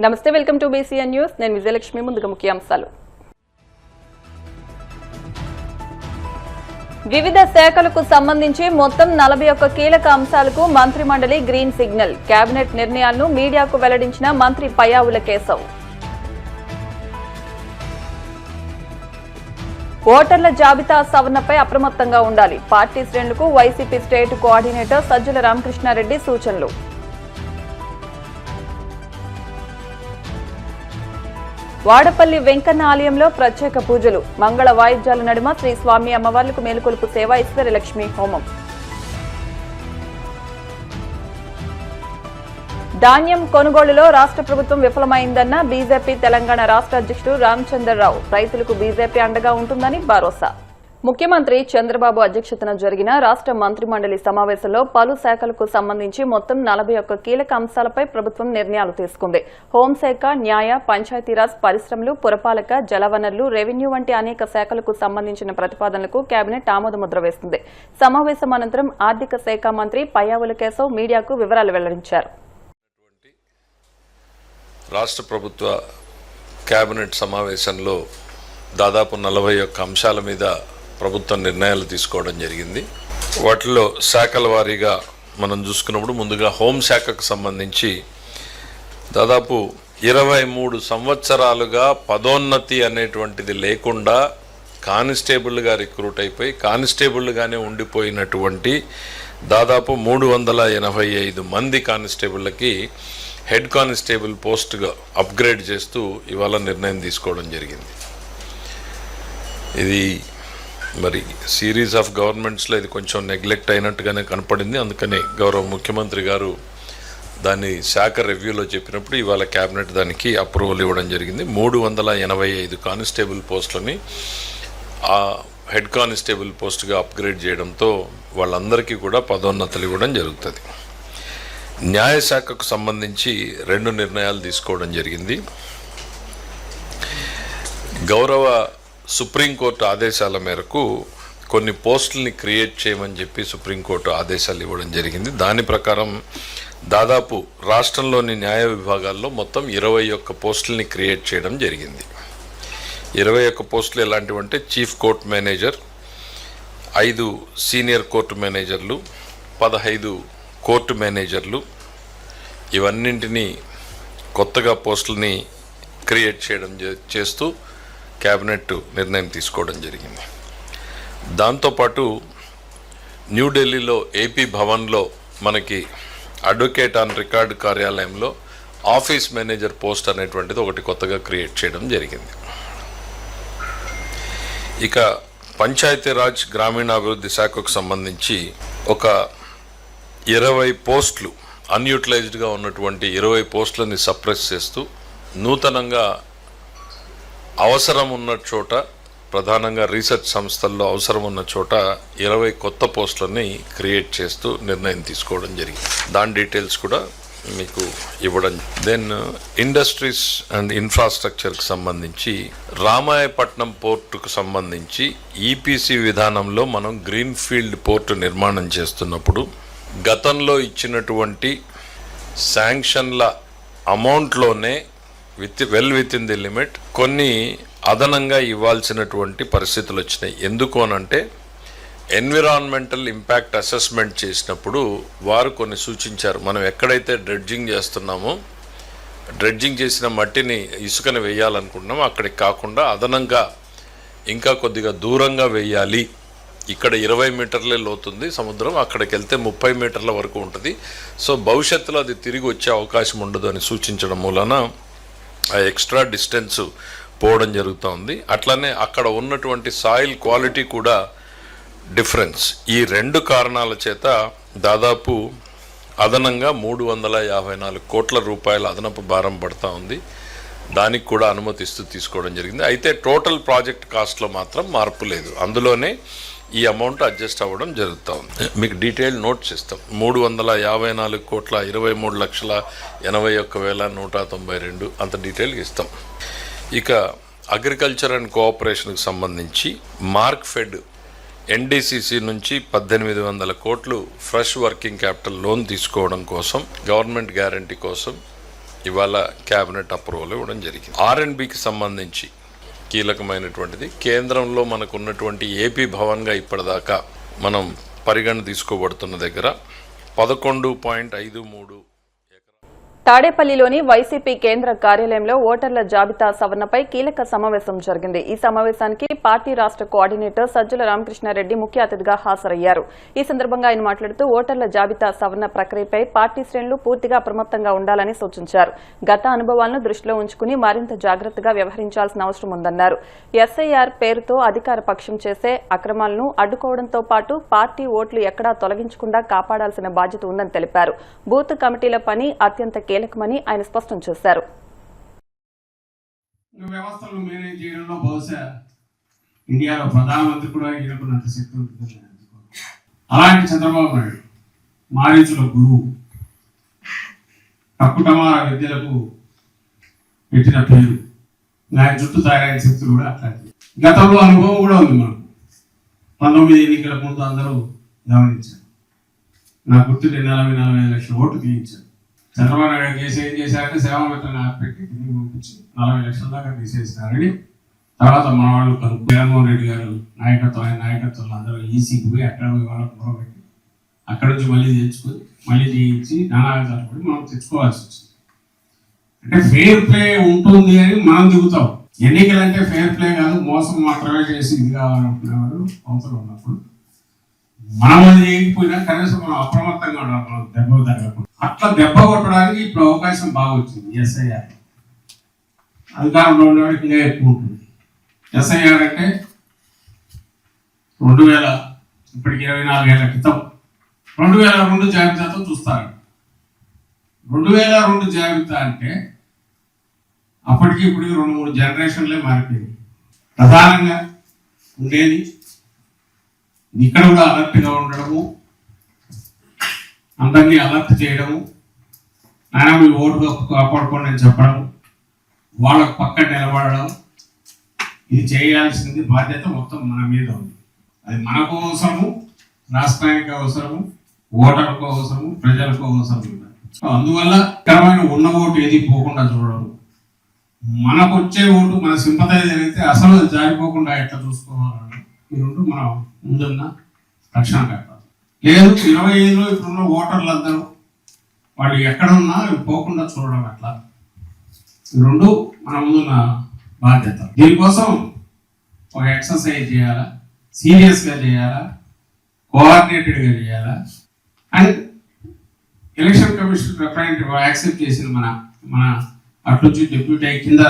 నమస్తే, welcome to BCN news. నేను విజయలక్ష్మి. ముందుగా ముఖ్యాంశాలు. వివిధ శాఖలకు సంబంధించి మొత్తం 41 కీలక అంశాలకు మంత్రి మండలి గ్రీన్ సిగ్నల్. కేబినెట్ నిర్ణయాలను మీడియాకు వెల్లడించిన మంత్రి పయ్యావుల కేశవ్. ఓటర్ల జాబితా సవరణపై అప్రమత్తంగా ఉండాలి. పార్టీ శ్రేణులకు వైసీపీ స్టేట్ కోఆర్డినేటర్ సజ్జల రామకృష్ణారెడ్డి సూచనలు. వాడపల్లి వెంకన్న ఆలయంలో ప్రత్యేక పూజలు. మంగళ వాయిద్యాల నడుమ శ్రీ స్వామి అమ్మవార్లకు మేలుకొలుపు సేవ, ఈశ్వరలక్ష్మి హోమం. ధాన్యం కొనుగోలులో రాష్ట్ర ప్రభుత్వం విఫలమైందన్న బీజేపీ తెలంగాణ రాష్ట్ర అధ్యక్షుడు రామచంద్రరావు. రైతులకు బీజేపీ అండగా ఉంటుందని భరోసా. ముఖ్యమంత్రి చంద్రబాబు అధ్యక్షతన జరిగిన రాష్ట్ర మంత్రి మండలి సమావేశంలో పలు శాఖలకు సంబంధించి మొత్తం 41 కీలక అంశాలపై ప్రభుత్వం నిర్ణయాలు తీసుకుంది. హోంశాఖ, న్యాయ, పంచాయతీరాజ్, పరిశ్రమలు, పురపాలక, జలవనరులు, రెవెన్యూ వంటి అనేక శాఖలకు సంబంధించిన ప్రతిపాదనలకు కేబినెట్ ఆమోదముద్ర వేస్తుంది. సమావేశం అనంతరం ఆర్థిక శాఖ మంత్రి పయ్యావుల కేశవ్ మీడియాకు వివరాలు వెల్లడించారు. రాష్ట్ర ప్రభుత్వ కేబినెట్ సమావేశంలో దాదాపు 41 అంశాల మీద ప్రభుత్వం నిర్ణయాలు తీసుకోవడం జరిగింది. వాటిలో శాఖల వారీగా మనం చూసుకున్నప్పుడు ముందుగా హోంశాఖకు సంబంధించి దాదాపు 23 సంవత్సరాలుగా పదోన్నతి అనేటువంటిది లేకుండా కానిస్టేబుల్గా రిక్రూట్ అయిపోయి కానిస్టేబుల్గానే ఉండిపోయినటువంటి దాదాపు 385 మంది కానిస్టేబుళ్ళకి హెడ్ కానిస్టేబుల్ పోస్ట్గా అప్గ్రేడ్ చేస్తూ ఇవాళ నిర్ణయం తీసుకోవడం జరిగింది. ఇది మరి సిరీస్ ఆఫ్ గవర్నమెంట్స్లో ఇది కొంచెం నెగ్లెక్ట్ అయినట్టుగానే కనపడింది. అందుకని గౌరవ ముఖ్యమంత్రి గారు దాన్ని శాఖ రివ్యూలో చెప్పినప్పుడు ఇవాళ క్యాబినెట్ దానికి అప్రూవల్ ఇవ్వడం జరిగింది. 385 కానిస్టేబుల్ పోస్టులని ఆ హెడ్ కానిస్టేబుల్ పోస్ట్గా అప్గ్రేడ్ చేయడంతో వాళ్ళందరికీ కూడా పదోన్నతులు ఇవ్వడం జరుగుతుంది. న్యాయశాఖకు సంబంధించి 2 నిర్ణయాలు తీసుకోవడం జరిగింది. గౌరవ సుప్రీంకోర్టు ఆదేశాల మేరకు కొన్ని పోస్టుల్ని క్రియేట్ చేయమని చెప్పి సుప్రీంకోర్టు ఆదేశాలు ఇవ్వడం జరిగింది. దాని ప్రకారం దాదాపు రాష్ట్రంలోని న్యాయ విభాగాల్లో మొత్తం 21 పోస్టుల్ని క్రియేట్ చేయడం జరిగింది. 21 పోస్టులు ఎలాంటివంటే chief court manager, 5 senior court మేనేజర్లు, 15 కోర్టు మేనేజర్లు, ఇవన్నింటినీ కొత్తగా పోస్టులని క్రియేట్ చేయడం చేస్తూ క్యాబినెట్ నిర్ణయం తీసుకోవడం జరిగింది. దాంతోపాటు న్యూఢిల్లీలో ఏపీ భవన్లో మనకి అడ్వకేట్ ఆన్ రికార్డ్ కార్యాలయంలో ఆఫీస్ మేనేజర్ పోస్ట్ అనేటువంటిది ఒకటి కొత్తగా క్రియేట్ చేయడం జరిగింది. ఇక పంచాయతీరాజ్ గ్రామీణాభివృద్ధి శాఖకు సంబంధించి ఒక 20 పోస్టులు అన్యూటిలైజ్డ్గా ఉన్నటువంటి 20 పోస్టులని సప్రెస్ చేస్తూ నూతనంగా అవసరం ఉన్న చోట, ప్రధానంగా రీసెర్చ్ సంస్థల్లో అవసరం ఉన్న చోట 20 కొత్త పోస్టులని క్రియేట్ చేస్తూ నిర్ణయం తీసుకోవడం జరిగింది. దాని డీటెయిల్స్ కూడా మీకు ఇవ్వడం. దెన్ ఇండస్ట్రీస్ అండ్ ఇన్ఫ్రాస్ట్రక్చర్కి సంబంధించి రామాయపట్నం పోర్టుకు సంబంధించి ఈపీసీ విధానంలో మనం గ్రీన్ ఫీల్డ్ పోర్టు నిర్మాణం చేస్తున్నప్పుడు గతంలో ఇచ్చినటువంటి శాంక్షన్ల అమౌంట్లోనే విత్ ఇన్ ది లిమిట్ కొన్ని అదనంగా ఇవ్వాల్సినటువంటి పరిస్థితులు వచ్చినాయి. ఎందుకు అనంటే ఎన్విరాన్మెంటల్ ఇంపాక్ట్ అసెస్మెంట్ చేసినప్పుడు వారు కొన్ని సూచించారు. మనం ఎక్కడైతే డ్రెడ్జింగ్ చేస్తున్నామో, డ్రెడ్జింగ్ చేసిన మట్టిని ఇసుకని వేయాలనుకుంటున్నామో అక్కడికి కాకుండా అదనంగా ఇంకా కొద్దిగా దూరంగా వేయాలి. ఇక్కడ 20 మీటర్లే లోతుంది సముద్రం, అక్కడికి వెళ్తే 30 మీటర్ల వరకు ఉంటుంది. సో భవిష్యత్తులో అది తిరిగి వచ్చే అవకాశం ఉండదు అని సూచించడం మూలన ఆ ఎక్స్ట్రా డిస్టెన్స్ పోవడం జరుగుతుంది. అట్లనే అక్కడ ఉన్నటువంటి సాయిల్ క్వాలిటీ కూడా డిఫరెన్స్. ఈ 2 కారణాల చేత దాదాపు అదనంగా 354 కోట్ల రూపాయల అదనపు భారం పడుతూ ఉంది. దానికి కూడా అనుమతిస్తూ తీసుకోవడం జరిగింది. అయితే టోటల్ ప్రాజెక్ట్ కాస్ట్లో మాత్రం మార్పు లేదు. అందులోనే ఈ అమౌంట్ అడ్జస్ట్ అవ్వడం జరుగుతూ ఉంది. మీకు డీటెయిల్ నోట్స్ ఇస్తాం. 354 కోట్ల 23,81,192 అంత డీటెయిల్గా ఇస్తాం. ఇక అగ్రికల్చర్ అండ్ కోఆపరేషన్కి సంబంధించి మార్క్ఫెడ్ ఎన్డీసీసీ నుంచి 1800 కోట్లు ఫ్రెష్ వర్కింగ్ క్యాపిటల్ లోన్ తీసుకోవడం కోసం, గవర్నమెంట్ గ్యారంటీ కోసం ఇవాళ క్యాబినెట్ అప్రూవల్ ఇవ్వడం జరిగింది. R&Bకి సంబంధించి కీలకమైనటువంటిది కేంద్రంలో మనకు ఉన్నటువంటి ఏపీ భవన్గా ఇప్పటిదాకా మనం పరిగణ తీసుకోబడుతున్న దగ్గర 11.53 తాడేపల్లిలోని వైసీపీ కేంద్ర కార్యాలయంలో ఓటర్ల జాబితా సవరణపై కీలక సమావేశం జరిగింది. ఈ సమావేశానికి పార్టీ రాష్ట్ర కోఆర్డినేటర్ సజ్జల రామకృష్ణారెడ్డి ముఖ్య అతిథిగా హాజరయ్యారు. ఈ సందర్భంగా ఆయన మాట్లాడుతూ ఓటర్ల జాబితా సవరణ ప్రక్రియపై పార్టీ శ్రేణులు పూర్తిగా అప్రమత్తంగా ఉండాలని సూచించారు. గత అనుభవాలను దృష్టిలో ఉంచుకుని మరింత జాగ్రత్తగా వ్యవహరించాల్సిన అవసరం ఉందన్నారు. ఎస్ఐఆర్ పేరుతో అధికార పక్షం చేసే అక్రమాలను అడ్డుకోవడంతో పాటు పార్టీ ఓట్లు ఎక్కడా తొలగించకుండా కాపాడాల్సిన బాధ్యత ఉందని తెలిపారు. బూత్ కమిటీల పని అత్యంత కీలకమని ఆయన స్పష్టం చేశారు. వ్యవస్థలను మేనేజ్ చేయడంలో బహుశా ఇండియాలో ప్రధానమంత్రి కూడా ఈయనకున్నంత శక్తి ఉంటుంది. అలాంటి చంద్రబాబు నాయుడు మారీచుల గురువు, కక్కుటమార విద్యలకు పెట్టిన పేరు, ఆయన చుట్టూ తయారైన శక్తులు కూడా అట్లాంటివి. గతంలో అనుభవం కూడా ఉంది మనకు. 19 ఎన్నికల ముందు అందరూ గమనించారు. నా గుర్తు 40-45 లక్షల ఓట్లు తీయించారు. చంద్రబాబు నాయుడు ఏం చేశారంటే సేవామిత్రని పెట్టి తిరిగి పంపించి 40 లక్షల దాకా తీసేసినారని తర్వాత మన వాళ్ళు జగన్మోహన్ రెడ్డి గారు ఆయన నాయకత్వంలో అందరూ ఈసీకి పోయి అక్కడ పోయి వాళ్ళకు మొరబెట్టి అక్కడ నుంచి మళ్ళీ తెచ్చుకొని మళ్ళీ చేయించి నానావిధాలు కూడా మనం తెచ్చుకోవాల్సి వచ్చింది. అంటే ఫెయిర్ ప్లే ఉంటుంది అని మనం దిగుతాం. ఎన్నికలు అంటే ఫెయిర్ ప్లే కాదు, మోసం మాత్రమే చేసి ఇది కావాలనుకునేవారు అవసరం ఉన్నప్పుడు మనం అది చేయకపోయినా కనీసం మనం అప్రమత్తంగా ఉండాలి. మనం దెబ్బ తగ్గకుండా అట్లా దెబ్బ కొట్టడానికి ఇప్పుడు అవకాశం బాగా వచ్చింది. ఎస్ఐఆర్ అధికారంలో ఉండేవాడికి ఇంకా ఎక్కువ ఉంటుంది. ఎస్ఐఆర్ అంటే 2000 ఇప్పటికి 24 ఏళ్ల క్రితం 2002 జాబితాతో చూస్తారు. 2002 జాబితా అంటే అప్పటికి ఇప్పటికి 2-3 జనరేషన్లే మారిపోయింది. ప్రధానంగా ఉండేది ఇక్కడ కూడా అలర్ట్గా ఉండడము, అందరినీ అలర్ట్ చేయడము, ఆయన మీ ఓటు కాపాడుకోండి అని చెప్పడం, వాళ్ళకు పక్కన నిలబడడం, ఇది చేయాల్సింది బాధ్యత మొత్తం మన మీద ఉంది. అది మనకు అవసరము, రాష్ట్రానికి అవసరము, ఓటర్లకు అవసరము, ప్రజలకు అవసరం. అందువల్ల క్రమమైన ఉన్న ఓటు ఏది పోకుండా చూడడం, మనకు వచ్చే ఓటు మన సింపథైజర్ అయితే అసలు జారిపోకుండా ఎట్లా చూసుకోవాలన్నా ఈ రెండు మనం ముందున్న రక్షణ కట్టాలి. లేదు 25లో ఇప్పుడున్న ఓటర్లు అందరూ వాళ్ళు ఎక్కడున్నా పోకుండా చూడడం అట్లా, ఈ రెండు మన ముందున్న బాధ్యత. దీనికోసం ఒక ఎక్సర్సైజ్ చేయాలా, సీరియస్గా చేయాలా, కోఆర్డినేటెడ్గా చేయాలా. And election commission representative accept చేసిన మన అట్నుంచి డిప్యూటీ కింద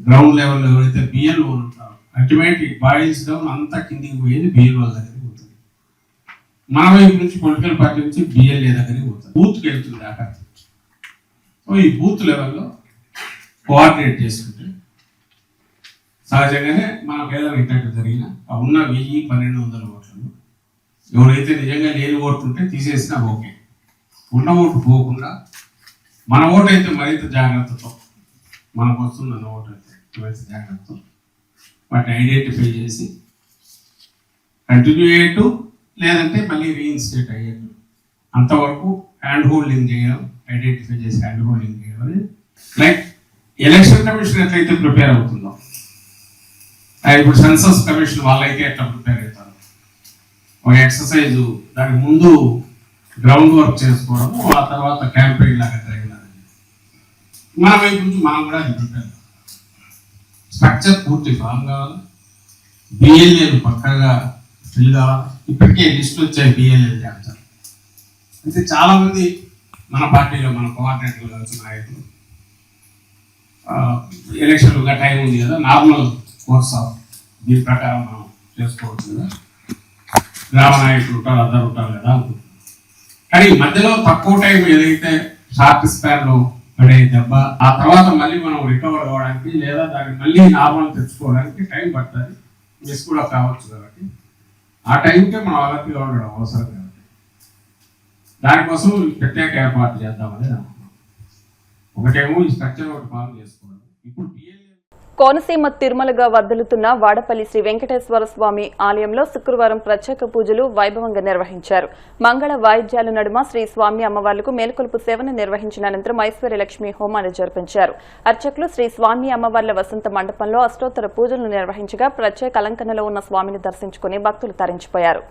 గ్రౌండ్ లెవెల్లో ఎవరైతే బిఎల్ఓ ఉంటారో అల్టిమేట్ ఇట్ బాయిల్స్ డౌన్ అంతా కిందికి పోయేది బిఎల్ఓ దగ్గరికి పోతుంది. మన వైపు నుంచి పొలిటికల్ పార్టీ నుంచి బిఎల్ఏ దగ్గరికి పోతుంది, బూత్కి వెళ్తుంది అక్కడ. సో ఈ బూత్ లెవెల్లో కోఆర్డినేట్ చేసుకుంటే సహజంగానే మనకు ఏదైనా ఇంటర్వ్యూ జరిగిన ఉన్న 1000-1200 ఓట్లను ఎవరైతే నిజంగా లేని ఓట్లు ఉంటే తీసేసినా ఓకే, ఉన్న ఓటు పోకుండా మన ఓటు అయితే మరింత జాగ్రత్తతో, మనకు వస్తున్న ఓటు అయితే మరింత జాగ్రత్తతో వాటిని ఐడెంటిఫై చేసి కంటిన్యూ అయ్యేట్టు, లేదంటే మళ్ళీ రీఇన్స్టేట్ అయ్యేట్టు అంతవరకు హ్యాండ్ హోల్డింగ్ చేయడం, ఐడెంటిఫై చేసి హ్యాండ్ హోల్డింగ్ చేయడం అని. లైక్ ఎలక్షన్ కమిషన్ ఎట్లయితే ప్రిపేర్ అవుతుందో, ఇప్పుడు సెన్సస్ కమిషన్ వాళ్ళైతే ఎట్లా ప్రిపేర్ అవుతారు, ఒక ఎక్సర్సైజ్ దానికి ముందు గ్రౌండ్ వర్క్ చేసుకోవడము, ఆ తర్వాత క్యాంపెయిన్ లాగా జరిగినది. మన వైపు నుంచి మనం కూడా అది ప్రిపేర్, స్ట్రక్చర్ పూర్తి ఫామ్ కావాలి, బిఎల్ఏలు పక్కగా ఫిల్ కావాలి. ఇప్పటికే లిస్ట్ వచ్చాయి బిఎల్ఏలు చేస్తారు. అయితే చాలామంది మన పార్టీలో మన కోఆర్డినేటర్లు కావచ్చు, నాయకులు ఎలక్షన్లుగా టైం ఉంది కదా, నార్మల్ కోర్స్ ఆఫ్ దీని ప్రకారం మనం చేసుకోవచ్చు కదా, గ్రామ నాయకులు ఉంటారు, అందరు ఉంటారు కదా అనుకుంటున్నాం. కానీ మధ్యలో తక్కువ టైం ఏదైతే షార్ట్ స్పాన్లో పడే దెబ్బ, ఆ తర్వాత మళ్ళీ మనం రికవర్ అవ్వడానికి లేదా దాన్ని మళ్ళీ నార్మల్ తెచ్చుకోవడానికి టైం పడుతుంది, మిస్ కూడా కావచ్చు. కాబట్టి ఆ టైంకే మనం అలర్ట్గా ఉండడం అవసరం. కాబట్టి దానికోసం ప్రత్యేక ఏర్పాటు చేద్దామని అనుకున్నాం. ఒకటేమో ఈ స్ట్రక్చర్ ఒకటి ఫామ్ చేసుకోవడం. ఇప్పుడు కోనసీమ తిరుమలగా వర్ధిల్లుతున్న వాడపల్లి శ్రీ వెంకటేశ్వర స్వామి ఆలయంలో శుక్రవారం ప్రత్యేక పూజలు వైభవంగా నిర్వహించారు. మంగళ వాయిద్యాల నడుమ శ్రీ స్వామి అమ్మవార్లకు మేల్కొలుపు సేవను నిర్వహించిన అనంతరం ఐశ్వర్యలక్ష్మి హోమాన్ని జరిపించారు. అర్చకులు శ్రీ స్వామి అమ్మవార్ల వసంత మండపంలో అష్టోత్తర పూజలు నిర్వహించగా ప్రత్యేక అలంకరణలో ఉన్న స్వామిని దర్శించుకుని భక్తులు తరించిపోయారు.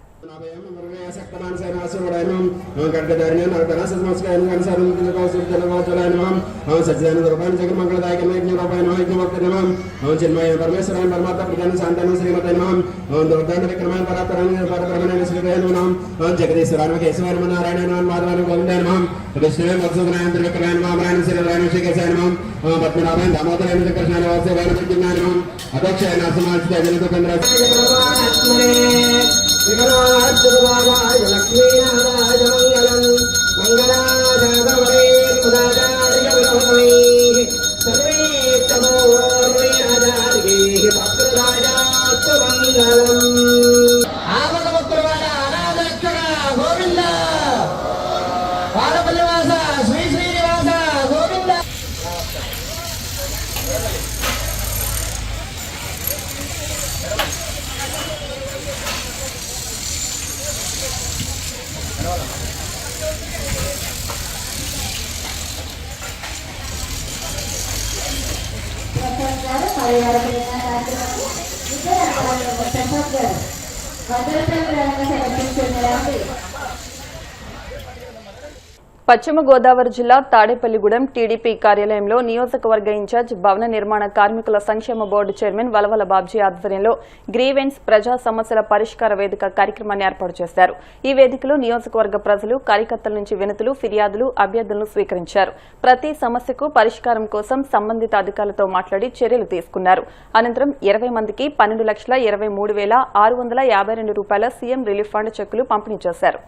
పశ్చిమ గోదావరి జిల్లా తాడేపల్లిగూడెం టీడీపీ కార్యాలయంలో నియోజకవర్గ ఇన్ఛార్జ్ భవన నిర్మాణ కార్మికుల సంక్షేమ బోర్డు చైర్మన్ వలవల బాబ్జీ ఆధ్వర్యంలో గ్రీవెన్స్ ప్రజా సమస్యల పరిష్కార వేదిక కార్యక్రమాన్ని ఏర్పాటు చేశారు. ఈ వేదికలో నియోజకవర్గ ప్రజలు, కార్యకర్తల నుంచి వినతులు, ఫిర్యాదులు, అభ్యర్థులను స్వీకరించారు. ప్రతి సమస్యకు పరిష్కారం కోసం సంబంధిత అధికారులతో మాట్లాడి చర్యలు తీసుకున్నారు. అనంతరం 20 మందికి 12,23,652 రూపాయల సీఎం రిలీఫ్ ఫండ్ చెక్కులు పంపిణీ చేశారు.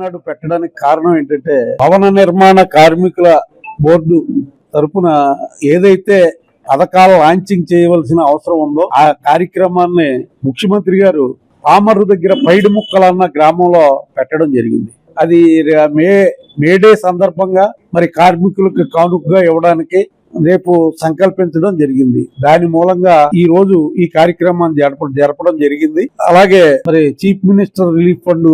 నాడు పెట్టడానికి కారణం ఏంటంటే భవన నిర్మాణ కార్మికుల బోర్డు తరపున ఏదైతే పథకాలు లాంచింగ్ చేయవలసిన అవసరం ఉందో ఆ కార్యక్రమాన్ని ముఖ్యమంత్రి గారు పామర్రు దగ్గర పైడి ముక్కలన్న గ్రామంలో పెట్టడం జరిగింది. అది మేడే సందర్భంగా మరి కార్మికులకు కానుకగా ఇవ్వడానికి రేపు సంకల్పించడం జరిగింది. దాని మూలంగా ఈ రోజు ఈ కార్యక్రమాన్ని జరపడం జరిగింది. అలాగే మరి చీఫ్ మినిస్టర్ రిలీఫ్ ఫండ్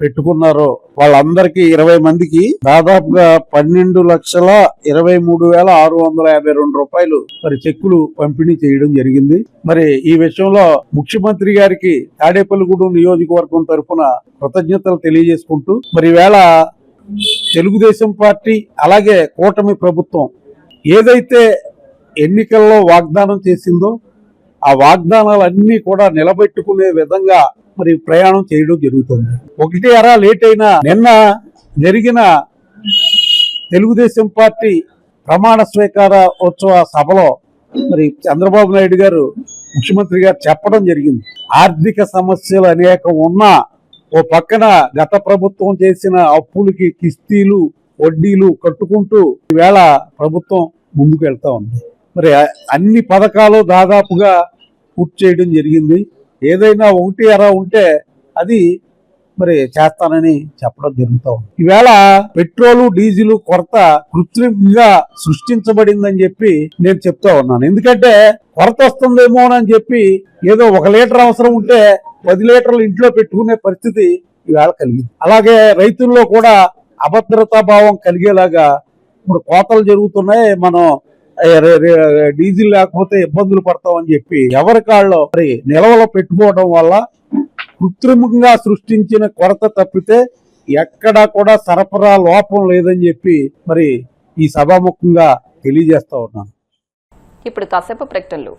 పెట్టుకున్నారో వాళ్ళందరికీ 20 మందికి దాదాపుగా 12,23,652 రూపాయలు మరి చెక్కులు పంపిణీ చేయడం జరిగింది. మరి ఈ విషయంలో ముఖ్యమంత్రి గారికి తాడేపల్లిగూడెం నియోజకవర్గం తరఫున కృతజ్ఞతలు తెలియజేసుకుంటూ మరి ఈవేళ తెలుగుదేశం పార్టీ అలాగే కూటమి ప్రభుత్వం ఏదైతే ఎన్నికల్లో వాగ్దానం చేసిందో ఆ వాగ్దానాలన్నీ కూడా నిలబెట్టుకునే విధంగా మరి ప్రయాణం చేయడం జరుగుతుంది. ఒకటి అరా లేట్ అయినా నిన్న జరిగిన తెలుగుదేశం పార్టీ ప్రమాణ స్వీకార ఉత్సవ సభలో మరి చంద్రబాబు నాయుడు గారు ముఖ్యమంత్రి గారు చెప్పడం జరిగింది. ఆర్థిక సమస్యలు అనేకం ఉన్నా ఓ పక్కన గత ప్రభుత్వం చేసిన అప్పులకి కిస్తీలు వడ్డీలు కట్టుకుంటూ ఈవేళ ప్రభుత్వం ముందుకు వెళ్తా ఉంది. మరి అన్ని పథకాలు దాదాపుగా పూర్తి చేయడం జరిగింది. ఏదైనా ఒకటి అరా ఉంటే అది మరి చేస్తానని చెప్పడం జరుగుతూ ఉంది. ఈవేళ పెట్రోలు డీజిల్ కొరత కృత్రిమంగా సృష్టించబడిందని చెప్పి నేను చెప్తా ఉన్నాను. ఎందుకంటే కొరత వస్తుందేమోనని చెప్పి ఏదో 1 లీటర్ అవసరం ఉంటే 10 లీటర్లు ఇంట్లో పెట్టుకునే పరిస్థితి ఈవేళ కలిగింది. అలాగే రైతుల్లో కూడా అభద్రతా భావం కలిగేలాగా ఇప్పుడు కోతలు జరుగుతున్నాయి. మనం డీజిల్ లేకపోతే ఇబ్బందులు పడతామని చెప్పి ఎవరి కాళ్ళు మరి నిల్వలో పెట్టుకోవడం వల్ల కృత్రిమంగా సృష్టించిన కొరత తప్పితే ఎక్కడా కూడా సరఫరా లోపం లేదని చెప్పి మరి ఈ సభాముఖంగా తెలియజేస్తా ఉన్నాను. ఇప్పుడు కాసేపు ప్రకటనలు.